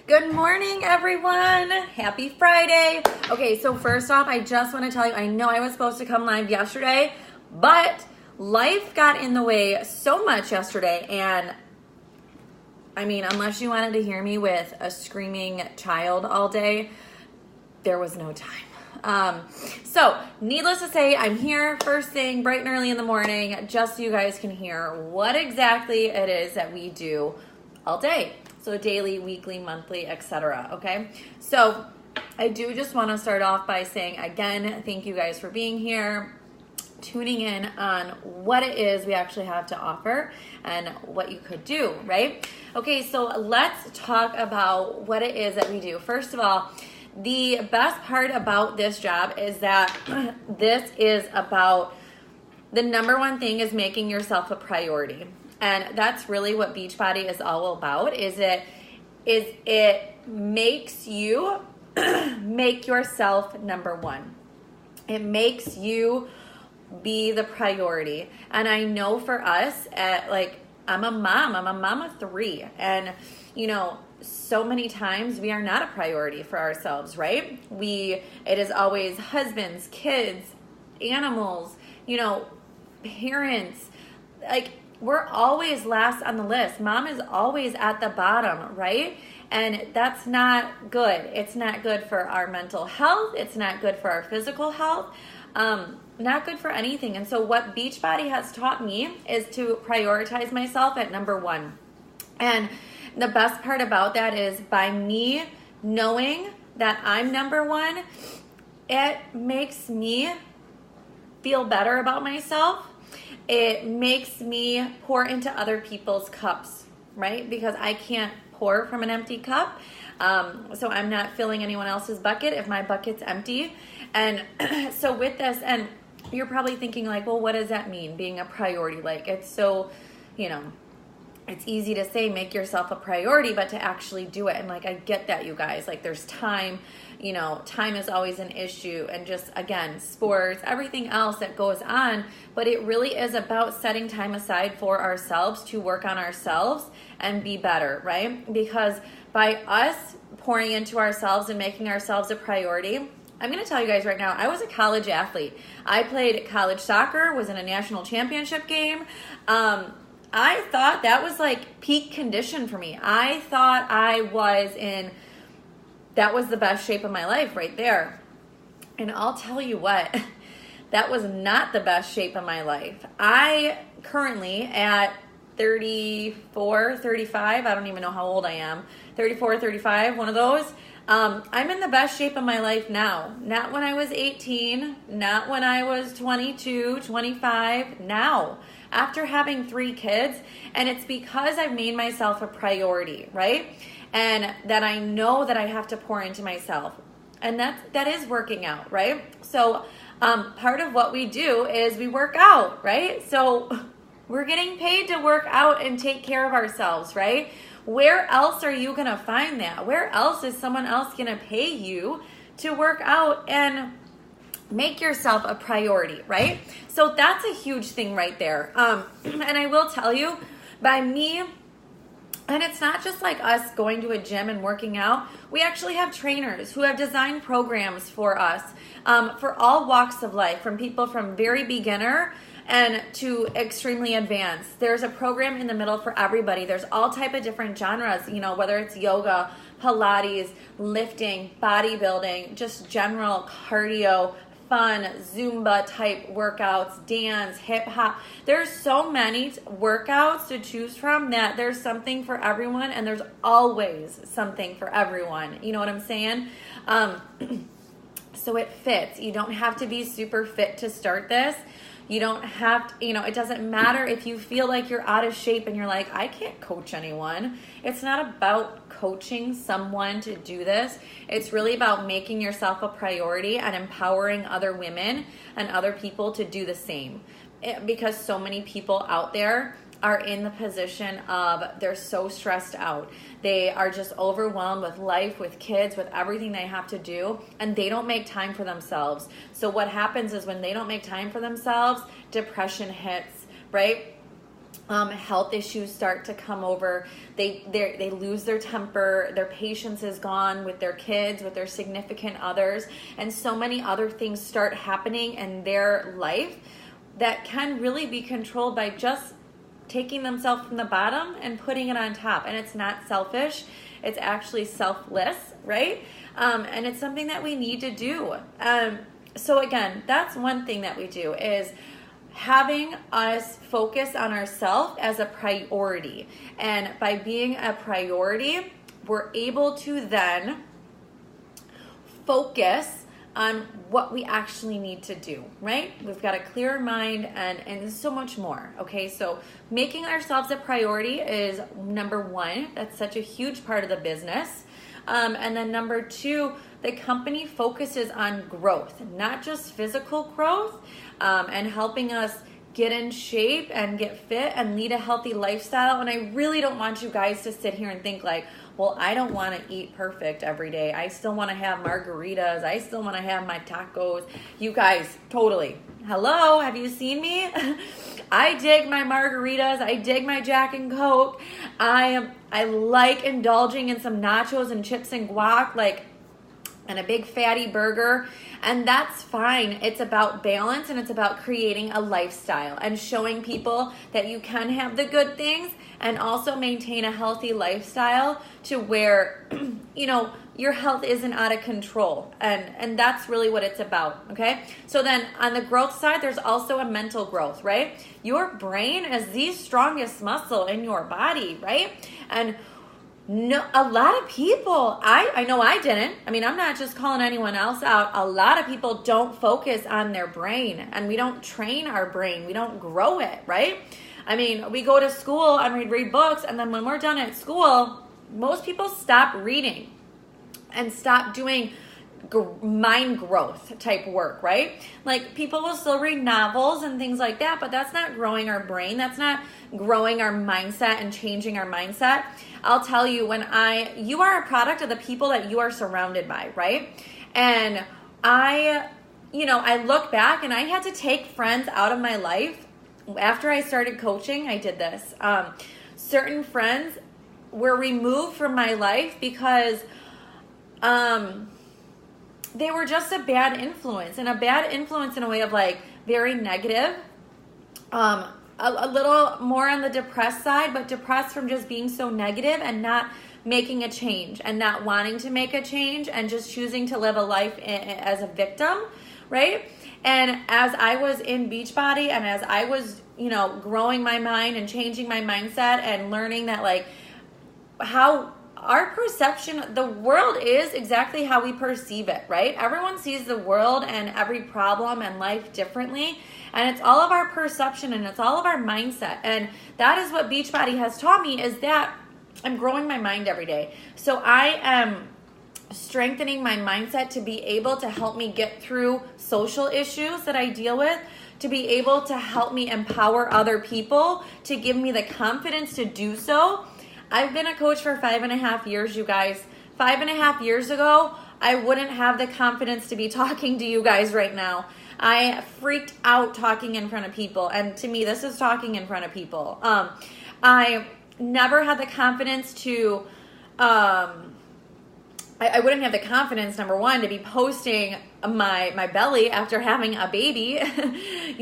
Good morning, everyone. Happy Friday. Okay, so first off, I just want to tell you, I know I was supposed to come live yesterday, but life got in the way so much yesterday. And I mean, unless you wanted to hear me with a screaming child all day, there was no time. So needless to say, I'm here first thing, bright and early in the morning, just so you guys can hear what exactly it is that we do all day. So daily, weekly, monthly, etc. Okay. So I do just want to start off by saying again, thank you guys for being here, tuning in on what it is we actually have to offer and what you could do, right? Okay, so let's talk about what it is that we do. First of all, the best part about this job is that this is about, the number one thing is making yourself a priority. And that's really what Beachbody is all about, is it makes you make yourself number one. It makes you be the priority. And I know for us, I'm a mom of three. And, so many times we are not a priority for ourselves, right? It is always husbands, kids, animals, parents, we're always last on the list. Mom is always at the bottom, right? And that's not good. It's not good for our mental health. It's not good for our physical health. Not good for anything. And so what Beachbody has taught me is to prioritize myself at number one. And the best part about that is by me knowing that I'm number one, it makes me feel better about myself. It makes me pour into other people's cups, right? Because I can't pour from an empty cup. So I'm not filling anyone else's bucket if my bucket's empty. And so with this, and you're probably thinking well, what does that mean? Being a priority? It's so, it's easy to say make yourself a priority, but to actually do it. And I get that, you guys, there's time, time is always an issue, and just again, sports, everything else that goes on, but it really is about setting time aside for ourselves to work on ourselves and be better, right? Because by us pouring into ourselves and making ourselves a priority, I'm going to tell you guys right now, I was a college athlete. I played college soccer, was in a national championship game. I thought that was peak condition for me. I thought that was the best shape of my life right there. And I'll tell you what, that was not the best shape of my life. I currently at 34, 35, I don't even know how old I am, 34, 35, one of those. I'm in the best shape of my life now. Not when I was 18, not when I was 22, 25, now. After having 3 kids, and it's because I've made myself a priority, right? And that I know that I have to pour into myself. And that is working out, right? So part of what we do is we work out, right? So we're getting paid to work out and take care of ourselves, right? Where else are you going to find that? Where else is someone else going to pay you to work out and make yourself a priority, right? So that's a huge thing right there. And I will tell you, by me, and it's not just us going to a gym and working out. We actually have trainers who have designed programs for us for all walks of life, from people from very beginner and to extremely advanced. There's a program in the middle for everybody. There's all type of different genres, whether it's yoga, Pilates, lifting, bodybuilding, just general cardio, fun, Zumba type workouts, dance, hip hop. There's so many workouts to choose from that there's something for everyone, and there's always something for everyone. You know what I'm saying? So it fits. You don't have to be super fit to start this. You don't have to, it doesn't matter if you feel like you're out of shape and you're I can't coach anyone. It's not about coaching someone to do this. It's really about making yourself a priority and empowering other women and other people to do the same. Because so many people out there are in the position of they're so stressed out. They are just overwhelmed with life, with kids, with everything they have to do, and they don't make time for themselves. So what happens is when they don't make time for themselves, depression hits, right? health issues start to come over. They lose their temper. Their patience is gone with their kids, with their significant others, and so many other things start happening in their life that can really be controlled by just taking themselves from the bottom and putting it on top. And it's not selfish. It's actually selfless, right? And it's something that we need to do. So again, that's one thing that we do, is having us focus on ourselves as a priority. And by being a priority, we're able to then focus on what we actually need to do, right? We've got a clear mind and so much more, okay? So making ourselves a priority is number one. That's such a huge part of the business. And then number two, the company focuses on growth, not just physical growth, and helping us get in shape and get fit and lead a healthy lifestyle. And I really don't want you guys to sit here and think like, well, I don't want to eat perfect every day. I still want to have margaritas. I still want to have my tacos. You guys, totally. Hello, have you seen me? I dig my margaritas. I dig my Jack and Coke. I like indulging in some nachos and chips and guac, and a big fatty burger, and that's fine. It's about balance, and it's about creating a lifestyle and showing people that you can have the good things and also maintain a healthy lifestyle to where, your health isn't out of control. And that's really what it's about, okay? So then on the growth side, there's also a mental growth, right? Your brain is the strongest muscle in your body, right? And no, a lot of people, I know I didn't. I mean, I'm not just calling anyone else out. A lot of people don't focus on their brain, and we don't train our brain. We don't grow it, right? I mean, we go to school and we read books, and then when we're done at school, most people stop reading and stop doing mind growth type work, right? Like, people will still read novels and things like that, but that's not growing our brain. That's not growing our mindset and changing our mindset. I'll tell you, you are a product of the people that you are surrounded by, right? And I look back, and I had to take friends out of my life. After I started coaching, I did this. Certain friends were removed from my life because they were just a bad influence, and a bad influence in a way of very negative, a little more on the depressed side, but depressed from just being so negative and not making a change and not wanting to make a change and just choosing to live a life as a victim, right? And as I was in Beachbody, and as I was, growing my mind and changing my mindset and learning that how our perception, the world is exactly how we perceive it, right? Everyone sees the world and every problem and life differently, and it's all of our perception and it's all of our mindset. And that is what Beachbody has taught me, is that I'm growing my mind every day. So I am strengthening my mindset to be able to help me get through social issues that I deal with, to be able to help me empower other people, to give me the confidence to do so. I've been a coach for 5.5 years, you guys. 5.5 years ago, I wouldn't have the confidence to be talking to you guys right now. I freaked out talking in front of people, and to me, this is talking in front of people. I never had the confidence to, I wouldn't have the confidence, number one, to be posting my belly after having a baby,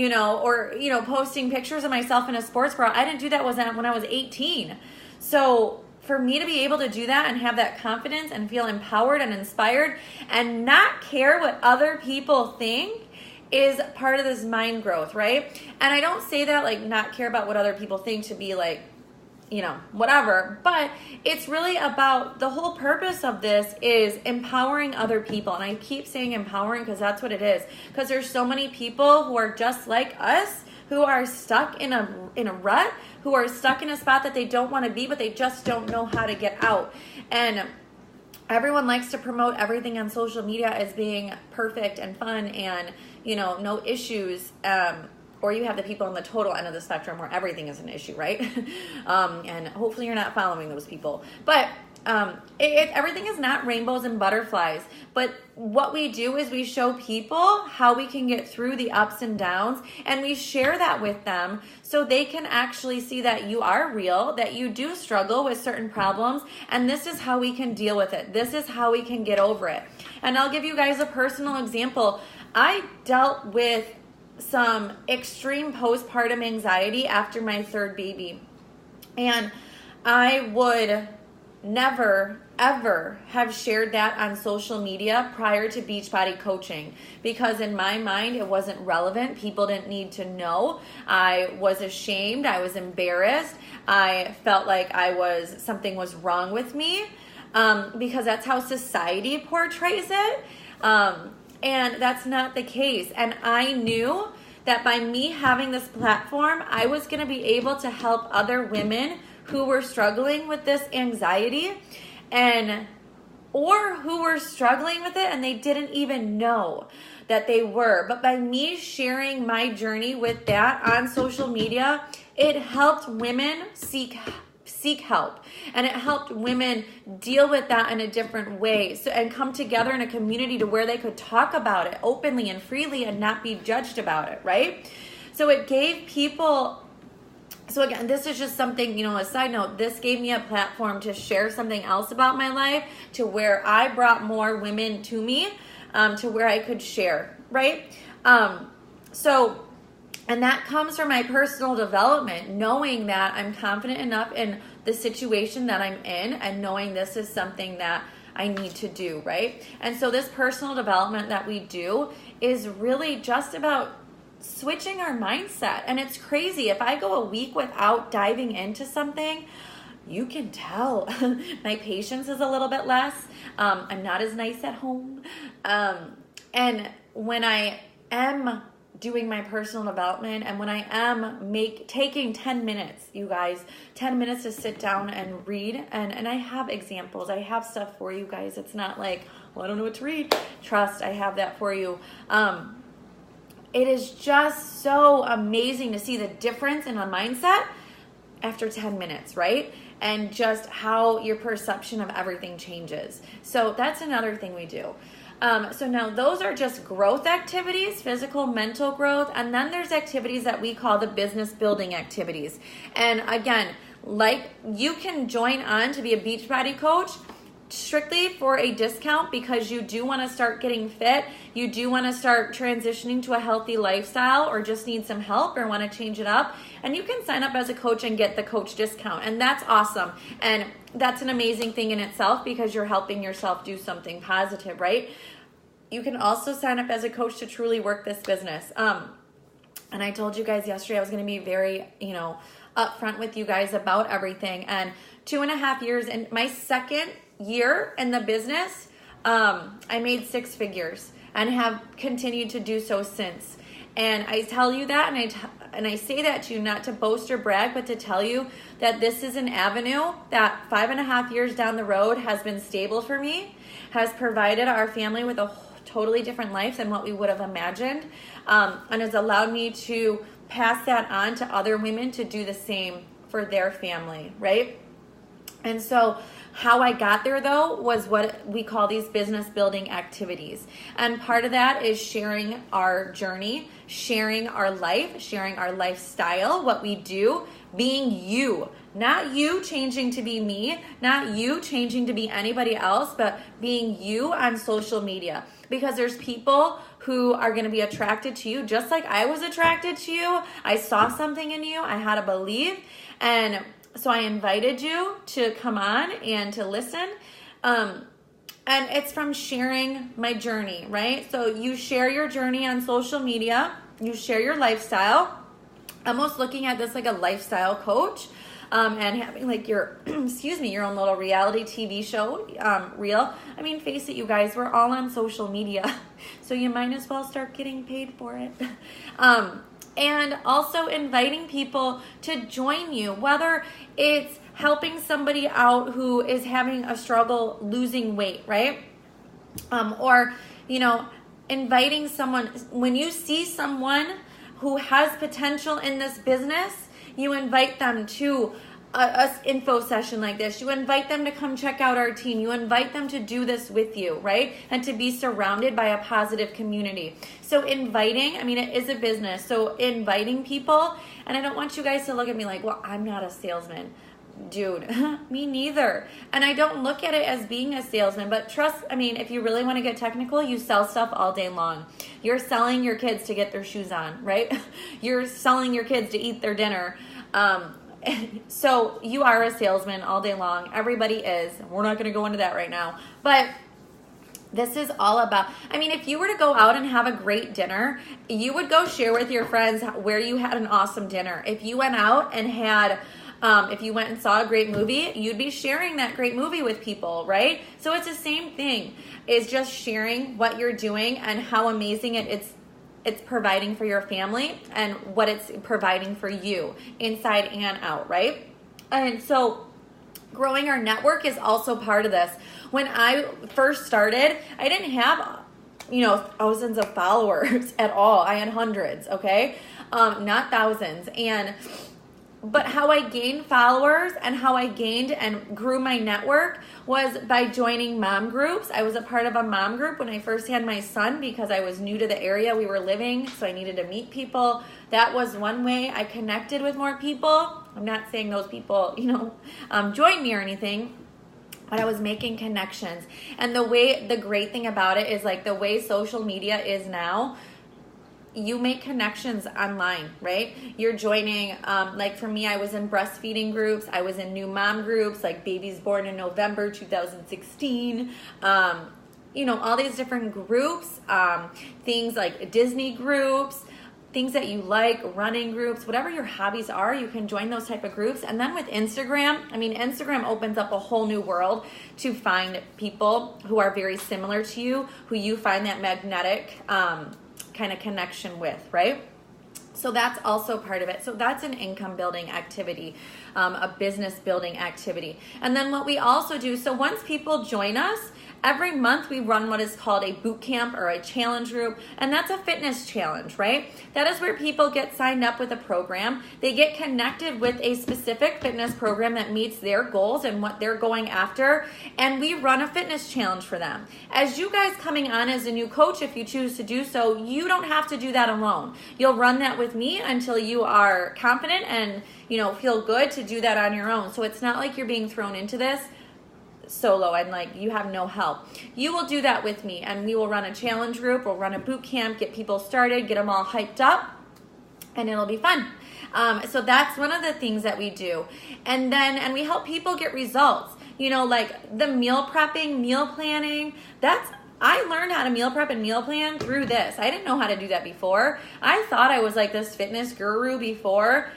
or posting pictures of myself in a sports bra. I didn't do that when I was 18. So for me to be able to do that and have that confidence and feel empowered and inspired and not care what other people think is part of this mind growth, right? And I don't say that not care about what other people think to be whatever, but it's really about, the whole purpose of this is empowering other people. And I keep saying empowering because that's what it is, because there's so many people who are just like us, who are stuck in a rut, who are stuck in a spot that they don't want to be, but they just don't know how to get out. And everyone likes to promote everything on social media as being perfect and fun and, no issues. Or you have the people on the total end of the spectrum where everything is an issue, right? And hopefully you're not following those people. But Everything is not rainbows and butterflies, but what we do is we show people how we can get through the ups and downs, and we share that with them so they can actually see that you are real, that you do struggle with certain problems, and this is how we can deal with it. This is how we can get over it. And I'll give you guys a personal example. I dealt with some extreme postpartum anxiety after my third baby, and I would never, ever have shared that on social media prior to Beachbody coaching, because in my mind, it wasn't relevant. People didn't need to know. I was ashamed. I was embarrassed. I felt like something was wrong with me, because that's how society portrays it. And that's not the case. And I knew that by me having this platform, I was going to be able to help other women who were struggling with this anxiety or who were struggling with it and they didn't even know that they were. But by me sharing my journey with that on social media, it helped women seek help, and it helped women deal with that in a different way, and come together in a community to where they could talk about it openly and freely and not be judged about it, right? So it gave people. So again, this is just something, a side note, this gave me a platform to share something else about my life, to where I brought more women to me, to where I could share, right? And that comes from my personal development, knowing that I'm confident enough in the situation that I'm in, and knowing this is something that I need to do, right? And so this personal development that we do is really just about switching our mindset. And it's crazy. If I go a week without diving into something, you can tell my patience is a little bit less. I'm not as nice at home. And when I am doing my personal development, and when I am taking 10 minutes, you guys, 10 minutes to sit down and read, and I have examples, I have stuff for you guys. It's not like, well, I don't know what to read. Trust, I have that for you. It is just so amazing to see the difference in a mindset after 10 minutes, right? And just how your perception of everything changes. So that's another thing we do. So now those are just growth activities, physical, mental growth. And then there's activities that we call the business building activities. And again, like, you can join on to be a Beachbody coach strictly for a discount, because you do want to start getting fit, you do want to start transitioning to a healthy lifestyle, or just need some help or want to change it up, and you can sign up as a coach and get the coach discount, and that's awesome. And that's an amazing thing in itself, because you're helping yourself do something positive, right? You can also sign up as a coach to truly work this business. And I told you guys yesterday I was going to be very, upfront with you guys about everything. And 2.5 years, in my second year in the business, I made 6 figures and have continued to do so since. And I tell you that, and I say that to you not to boast or brag, but to tell you that this is an avenue that 5.5 years down the road has been stable for me, has provided our family with a totally different life than what we would have imagined, and has allowed me to pass that on to other women to do the same for their family, right? And so how I got there, though, was what we call these business building activities. And part of that is sharing our journey, sharing our life, sharing our lifestyle, what we do, being you. Not you changing to be me, not you changing to be anybody else, but being you on social media. Because there's people who are going to be attracted to you just like I was attracted to you. I saw something in you. I had to believe. And so I invited you to come on and to listen. And it's from sharing my journey, right? So you share your journey on social media. You share your lifestyle. Almost looking at this like a lifestyle coach. And having like your, your own little reality TV show, reel. I mean, face it, you guys, we're all on social media, so you might as well start getting paid for it. And also inviting people to join you, whether it's helping somebody out who is having a struggle losing weight, right? Or, inviting someone, when you see someone who has potential in this business, you invite them to a info session like this. You invite them to come check out our team. You invite them to do this with you, right? And to be surrounded by a positive community. So inviting, I mean, it is a business. So inviting people, and I don't want you guys to look at me like, well, I'm not a salesman. Dude, me neither. And I don't look at it as being a salesman, but trust, I mean, if you really want to get technical, you sell stuff all day long. You're selling your kids to get their shoes on, right? You're selling your kids to eat their dinner. So you are a salesman all day long. Everybody is. We're not going to go into that right now. But this is all about, I mean, if you were to go out and have a great dinner, you would go share with your friends where you had an awesome dinner. If you went out and had if you went and saw a great movie, you'd be sharing that great movie with people, right? So it's the same thing. It's just sharing what you're doing and how amazing it's providing for your family and what it's providing for you inside and out, right? And so growing our network is also part of this. When I first started, I didn't have, thousands of followers at all. I had hundreds, okay? Not thousands. But how I gained followers and how I gained and grew my network was by joining mom groups. I was a part of a mom group when I first had my son because I was new to the area we were living, so I needed to meet people. That was one way I connected with more people. I'm not saying those people, joined me or anything, but I was making connections. And the great thing about it is like the way social media is now, you make connections online, right? You're joining, like for me, I was in breastfeeding groups. I was in new mom groups, like babies born in November 2016. All these different groups, things like Disney groups, things that you like, running groups, whatever your hobbies are, you can join those type of groups. And then with Instagram, Instagram opens up a whole new world to find people who are very similar to you, who you find that magnetic, kind of connection with, right? So that's also part of it. So that's an income building activity, a business building activity. And then what we also do, so once people join us, every month we run what is called a boot camp or a challenge group, and that's a fitness challenge, right? That is where people get signed up with a program. They get connected with a specific fitness program that meets their goals and what they're going after, and we run a fitness challenge for them. As you guys coming on as a new coach, if you choose to do so, you don't have to do that alone. You'll run that with me until you are confident and feel good to do that on your own. So it's not like you're being thrown into this solo and like you have no help. You will do that with me, and we will run a challenge group, we'll run a boot camp, get people started, get them all hyped up, and it'll be fun. So that's one of the things that we do. And we help people get results. Like the meal prepping, meal planning, I learned how to meal prep and meal plan through this. I didn't know how to do that before. I thought I was like this fitness guru before.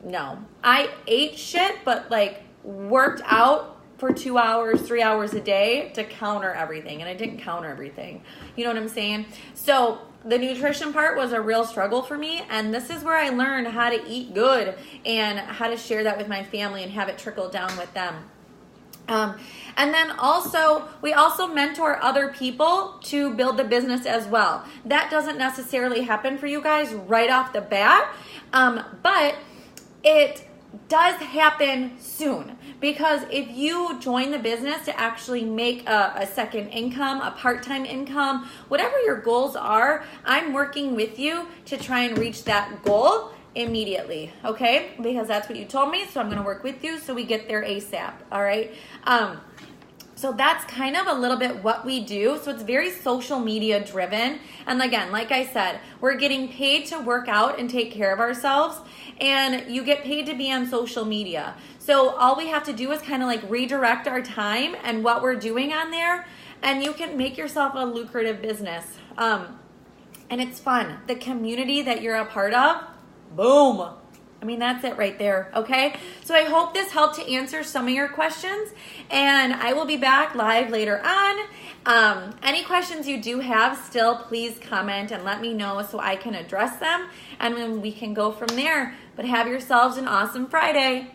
No, I ate shit, but like worked out for 2 hours, 3 hours a day to counter everything. And I didn't counter everything. You know what I'm saying? So the nutrition part was a real struggle for me. And this is where I learned how to eat good and how to share that with my family and have it trickle down with them. And then we also mentor other people to build the business as well. That doesn't necessarily happen for you guys right off the bat, but it does happen soon. Because if you join the business to actually make a second income, a part-time income, whatever your goals are, I'm working with you to try and reach that goal immediately, okay? Because that's what you told me, so I'm going to work with you so we get there ASAP, all right? So that's kind of a little bit what we do. So it's very social media driven. And again, like I said, we're getting paid to work out and take care of ourselves, and you get paid to be on social media. So all we have to do is kind of like redirect our time and what we're doing on there, and you can make yourself a lucrative business. And it's fun. The community that you're a part of, boom. That's it right there, okay? So I hope this helped to answer some of your questions, and I will be back live later on. Any questions you do have still, please comment and let me know so I can address them, and then we can go from there. But have yourselves an awesome Friday.